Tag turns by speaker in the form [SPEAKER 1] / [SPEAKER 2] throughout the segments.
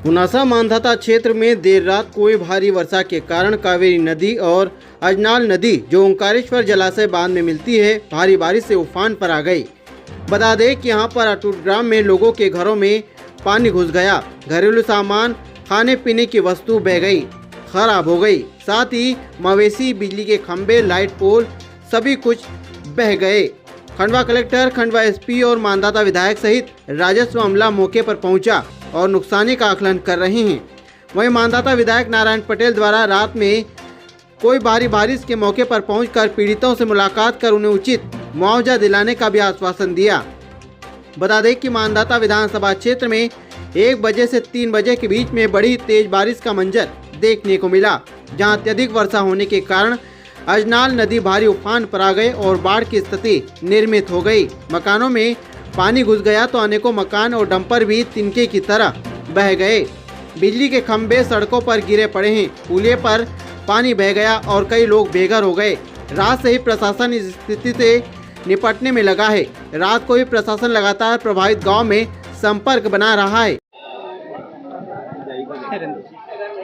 [SPEAKER 1] पुनासा मांधाता क्षेत्र में देर रात हुई भारी वर्षा के कारण कावेरी नदी और अजनाल नदी जो ओंकारेश्वर जलाशय बांध में मिलती है, भारी बारिश से उफान पर आ गई। बता दें कि यहां पर अटूट ग्राम में लोगों के घरों में पानी घुस गया। घरेलू सामान, खाने पीने की वस्तु बह गई, खराब हो गई। साथ ही मवेशी, बिजली के खंभे, लाइट पोल सभी कुछ बह गए। खंडवा कलेक्टर, खंडवा एसपी और मांधाता विधायक सहित राजस्व अमला मौके पर पहुंचा और नुकसानी का आकलन कर रहे हैं। वहीं मांधाता विधायक नारायण पटेल द्वारा रात में कोई भारी बारिश के मौके पर पहुंचकर पीड़ितों से मुलाकात कर उन्हें उचित मुआवजा दिलाने का भी आश्वासन दिया। बता दें कि मांधाता विधानसभा क्षेत्र में 1 बजे से 3 बजे के बीच में बड़ी तेज बारिश का मंजर देखने को मिला, जहां अत्यधिक वर्षा होने के कारण अजनाल नदी भारी उफान पर आ गए और बाढ़ की स्थिति निर्मित हो गई। मकानों में पानी घुस गया तो अनेकों मकान और डंपर भी तिनके की तरह बह गए। बिजली के खंभे सड़कों पर गिरे पड़े हैं, पुलिया पर पानी बह गया और कई लोग बेघर हो गए। रात से ही प्रशासन इस स्थिति से निपटने में लगा है। रात को ही प्रशासन लगातार प्रभावित गांव में संपर्क बना रहा है।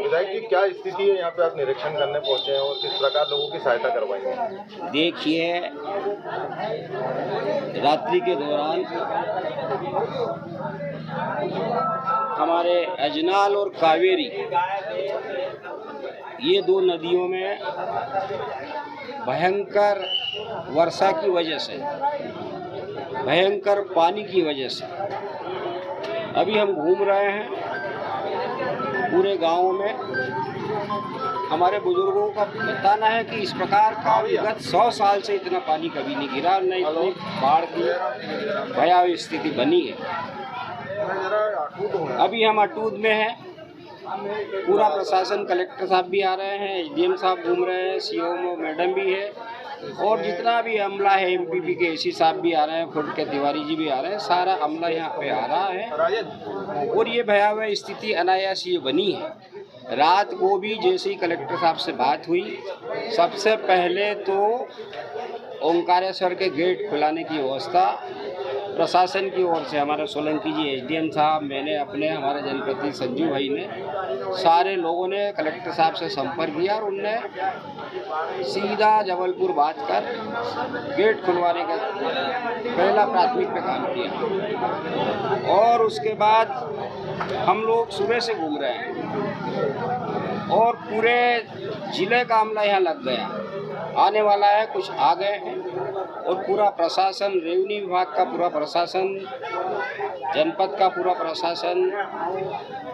[SPEAKER 2] विधायक जी, क्या स्थिति है यहाँ पे? आप निरीक्षण करने पहुँचे हैं और किस प्रकार लोगों की सहायता करवाएंगे?
[SPEAKER 3] देखिए, रात्रि के दौरान हमारे अजनाल और कावेरी, ये 2 नदियों में भयंकर वर्षा की वजह से, भयंकर पानी की वजह से अभी हम घूम रहे हैं पूरे गांव में। हमारे बुजुर्गों का बताना है कि इस प्रकार का विगत 100 साल से इतना पानी कभी नहीं गिरा, न इतनी बाढ़ की भयावह स्थिति बनी है। अभी हम अटूट में हैं। पूरा प्रशासन, कलेक्टर साहब भी आ रहे हैं, एसडीएम साहब घूम रहे हैं, सीओ मैडम भी है और जितना भी अमला है, एमपीपी के एसी साहब भी आ रहे हैं, खुद के तिवारी जी भी आ रहे हैं, सारा अमला यहाँ पे आ रहा है। और ये भयावह स्थिति अनायास ये बनी है। रात को भी जैसे ही कलेक्टर साहब से बात हुई, सबसे पहले तो ओंकारेश्वर के गेट खुलाने की व्यवस्था प्रशासन की ओर से, हमारे सोलंकी जी, एसडीएम साहब, मैंने अपने, हमारे जनप्रतिनिधि संजू भाई ने, सारे लोगों ने कलेक्टर साहब से संपर्क किया और उनने सीधा जबलपुर बात कर गेट खुलवाने का पहला प्राथमिक पे काम किया। और उसके बाद हम लोग सुबह से घूम रहे हैं और पूरे जिले का अमला यहाँ लग गया, आने वाला है, कुछ आ गए हैं। और पूरा प्रशासन, रेवेन्यू विभाग का पूरा प्रशासन, जनपद का पूरा प्रशासन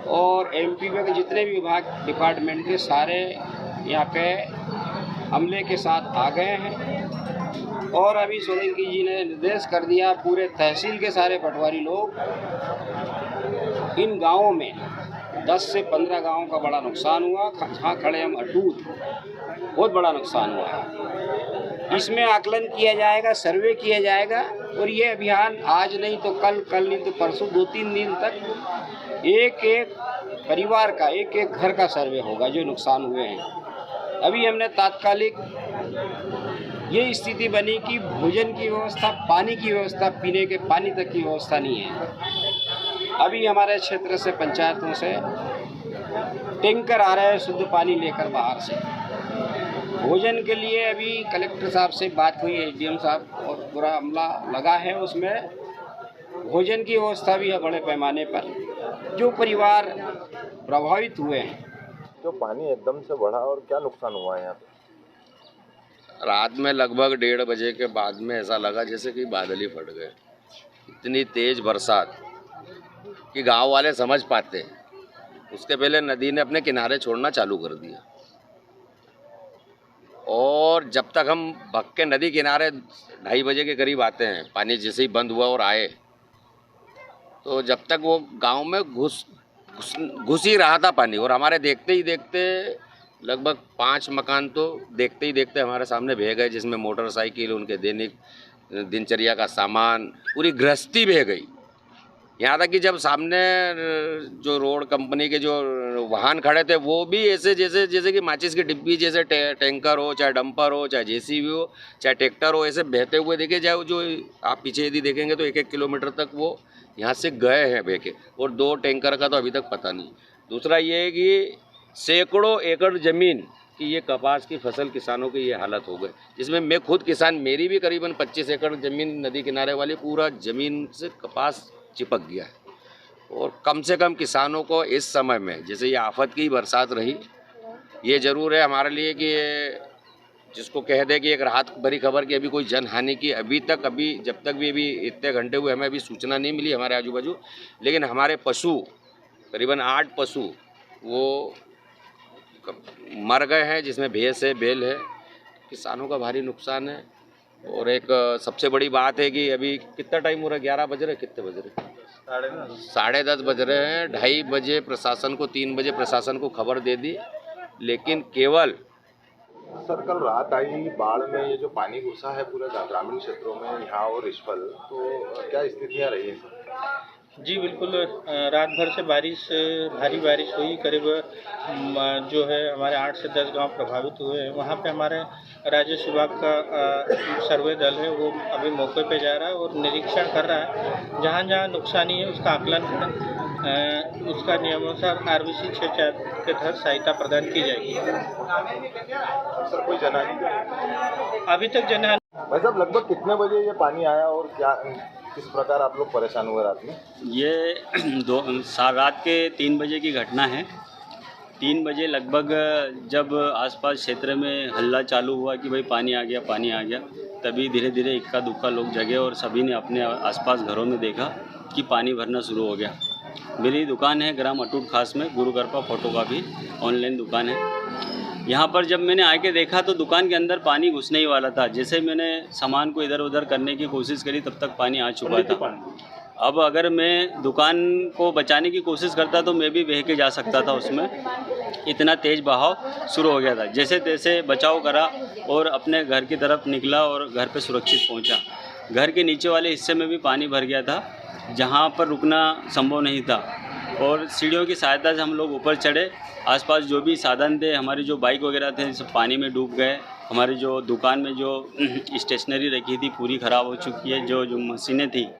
[SPEAKER 3] और एमपीपी के जितने भी विभाग डिपार्टमेंट के सारे यहाँ पे अमले के साथ आ गए हैं। और अभी सोलंकी जी ने निर्देश कर दिया, पूरे तहसील के सारे पटवारी लोग इन गाँवों में 10 से 15 गाँवों का बड़ा नुकसान हुआ, जहाँ खड़े हम अटूट, बहुत बड़ा नुकसान हुआ है। इसमें आकलन किया जाएगा, सर्वे किया जाएगा और ये अभियान आज नहीं तो कल, कल नहीं तो परसों, 2-3 दिन तक एक एक परिवार का, एक एक घर का सर्वे होगा जो नुकसान हुए हैं। अभी हमने तात्कालिक ये स्थिति बनी कि भोजन की व्यवस्था, पानी की व्यवस्था, पीने के पानी तक की व्यवस्था नहीं है। अभी हमारे क्षेत्र से, पंचायतों से टैंकर आ रहे हैं शुद्ध पानी लेकर बाहर से। भोजन के लिए अभी कलेक्टर साहब से बात हुई, एसडीएम साहब और पूरा अमला लगा है, उसमें भोजन की व्यवस्था भी है बड़े पैमाने पर। जो परिवार प्रभावित हुए हैं,
[SPEAKER 2] जो पानी एकदम से बढ़ा और क्या नुकसान हुआ है यहाँ पे?
[SPEAKER 4] रात में लगभग 1:30 बजे के बाद में ऐसा लगा जैसे कि बादल ही फट गए। इतनी तेज बरसात कि गांव वाले समझ पाते हैं। उसके पहले नदी ने अपने किनारे छोड़ना चालू कर दिया और जब तक हम भग के नदी किनारे 2:30 बजे के करीब आते हैं, पानी जैसे ही बंद हुआ और आए, तो जब तक वो गांव में घुस ही रहा था पानी। और हमारे देखते ही देखते लगभग 5 मकान तो देखते ही देखते हमारे सामने बह गए, जिसमें मोटरसाइकिल, उनके दैनिक दिनचर्या का सामान, पूरी गृहस्थी बह गई। यहाँ तक कि जब सामने जो रोड कंपनी के जो वाहन खड़े थे, वो भी ऐसे जैसे कि माचिस की डिब्बी जैसे टैंकर हो, चाहे डंपर हो, चाहे जेसीबी हो, चाहे ट्रैक्टर हो, ऐसे बहते हुए देखे जाए। जो आप पीछे यदि देखेंगे तो 1-1 किलोमीटर तक वो यहाँ से गए हैं बह के, और 2 टैंकर का तो अभी तक पता नहीं। दूसरा ये है कि सैकड़ों एकड़ ज़मीन कि ये कपास की फसल किसानों की ये हालत हो गई, जिसमें मैं खुद किसान, मेरी भी करीबन 25 एकड़ ज़मीन नदी किनारे वाली पूरा ज़मीन से कपास चिपक गया है। और कम से कम किसानों को इस समय में, जैसे ये आफत की बरसात रही, ये ज़रूर है हमारे लिए कि जिसको कह दे कि एक राहत भरी खबर कि अभी कोई जनहानि की अभी जब तक भी अभी इतने घंटे हुए हमें अभी सूचना नहीं मिली हमारे आजू बाजू। लेकिन हमारे पशु करीबन 8 पशु वो मर गए हैं, जिसमें भैंस है, बैल है। किसानों का भारी नुकसान है। और एक सबसे बड़ी बात है कि अभी कितना टाइम हो रहा है, 11 बज रहे, कितने बज रहे, 10:30 बज रहे हैं। 2:30 बजे प्रशासन को, 3 बजे प्रशासन को खबर दे दी, लेकिन केवल
[SPEAKER 2] सर कल रात आई बाढ़ में ये जो पानी घुसा है पूरे ग्रामीण क्षेत्रों में यहाँ और रिश्पल, तो क्या स्थितियाँ रही हैं सर?
[SPEAKER 5] जी बिल्कुल, रात भर से भारी बारिश हुई। करीब जो है हमारे 8 से 10 गांव प्रभावित हुए हैं। वहां पे हमारे राजस्व विभाग का सर्वे दल है, वो अभी मौके पे जा रहा है और निरीक्षण कर रहा है। जहां जहां नुकसानी है उसका आकलन उसका नियमानुसार RBC 6(4) के तहत सहायता प्रदान की जाएगी।
[SPEAKER 2] सर कोई जनहानि
[SPEAKER 5] अभी तक जनहानि
[SPEAKER 2] भाई साहब लगभग कितने बजे ये पानी आया और क्या किस प्रकार आप लोग परेशान हुए रात में?
[SPEAKER 6] ये रात के 3 बजे की घटना है। 3 बजे लगभग जब आसपास क्षेत्र में हल्ला चालू हुआ कि भाई पानी आ गया, तभी धीरे धीरे इक्का दुक्का लोग जगे और सभी ने अपने आसपास घरों में देखा कि पानी भरना शुरू हो गया। मेरी दुकान है ग्राम अटूट खास में, गुरु कृपा फोटोकॉपी ऑनलाइन दुकान है। यहाँ पर जब मैंने आके देखा तो दुकान के अंदर पानी घुसने ही वाला था। जैसे मैंने सामान को इधर उधर करने की कोशिश करी तब तक पानी आ चुका था। अब अगर मैं दुकान को बचाने की कोशिश करता तो मैं भी बह के जा सकता था उसमें, इतना तेज़ बहाव शुरू हो गया था। जैसे तैसे बचाव करा और अपने घर की तरफ निकला और घर पे सुरक्षित पहुंचा। घर के नीचे वाले हिस्से में भी पानी भर गया था, जहां पर रुकना संभव नहीं था। और सीढ़ियों की सहायता से हम लोग ऊपर चढ़े। आसपास जो भी साधन थे, हमारी जो बाइक वगैरह थे, सब पानी में डूब गए। हमारी जो दुकान में जो स्टेशनरी रखी थी पूरी ख़राब हो चुकी है। जो मशीनें थी